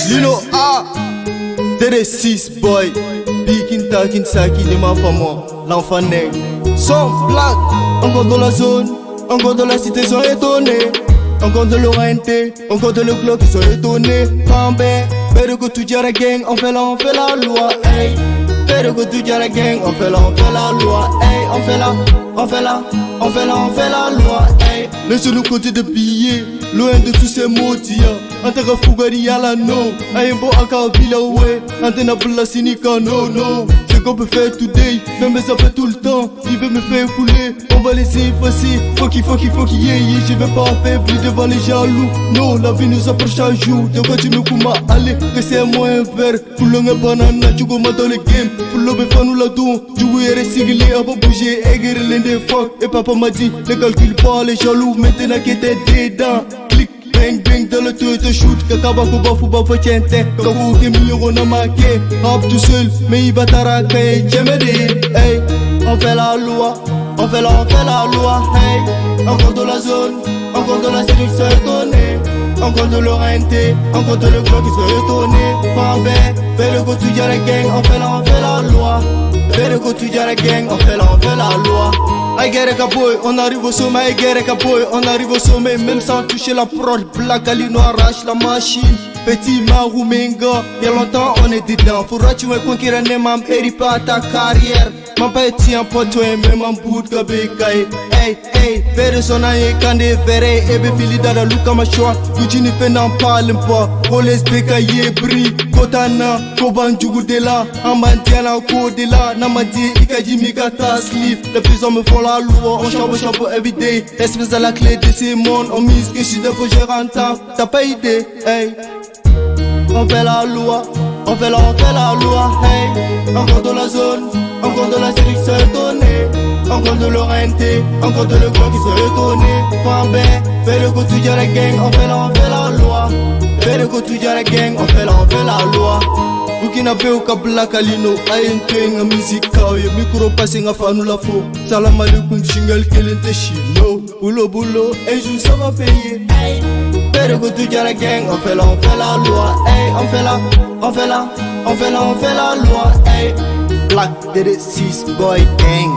Lino A, TD6 boy, Bikin Takin Saki de ma femme, l'enfant né. Son black, encore dans la zone, encore dans la cité, sont étonnés. Encore de l'orienté, encore de le club, ils sont étonnés. Fambé, better go to Jara gang, on fait la loi, hey. Better go to Jara gang, on fait la loi, hey. On fait la loi, hey. Laisse-nous compter de billets, loin de tous ces maudits. Antaka Fugari à la no, Aïmbo Akabila ouais, Antena Bula Sinika no no. C'est qu'on peut faire today, même ça fait tout le temps. Il veut me faire couler, on va laisser effacer. Fucky, yeah, yeah, je vais pas faire plus devant les jaloux. Non, la vie nous approche à jour. De quoi tu me coumas, allez, que c'est moi un verre. Pour le banana, tu go dans le game. Pour le béfan nous la don, tu veux recycler, à pas bouger, aiguer l'un fuck. Et papa m'a dit, ne calcule pas les jaloux, maintenant que t'es dedans. Bang bang dans le tour te shoot, kakaba kuba fuba fachente, kabu ke miyo na make, hop tout seul, mais il va t'arraquer, j'aimais hey, on fait la loi, on fait la loi, hey, encore de la zone, encore de la série qui s'est étonnée, encore de l'orienté, encore de le club qui s'est étonné, Fambé, fais le go to Jara gang, on fait la loi, fais le go to Jara gang, on fait la loi. I get a boy, on arrive au sommet, I get a boy, on arrive au sommet, même sans toucher la prod, Black Alino arrache la machine. Petit Marou Menga, y'a longtemps on est dedans. Faudra tu me conquérir un mam, hérite pas ta carrière. Mon petit un pote, même un bout de bécaye. Hey, hey, verre son aïe, quand des verres, et béfili dans la louka ma choix. Tu n'y fais n'en parle pas. Poles bécaye, bri, kotana, koban djougudela, amantiana kodela, namadi, ikaji migata slip. Les prisons me font la loi, on chapeau everyday. Espèce à la clé de ces mondes, on mise que je suis de faux gérant. T'as pas idée, hey. On fait la loi, on fait la loi, hey. Encore de la zone, encore de la série qui s'est étonnée, encore de l'orienté, encore de le club qui s'est étonné. Fambé, fais le go to Jara gang, on fait la loi. Fais le go to Jara gang, on fait la loi. Bukina peu ka Black Alino, ayen tuenga musique ye micro passé nga fanu la fo. Salam alaikum shingal kelente chino. Boulot, un jour ça va payer. Better go to Jara gang, on fait la loi, hey, on fait la loi, hey. Black TD6 boy gang.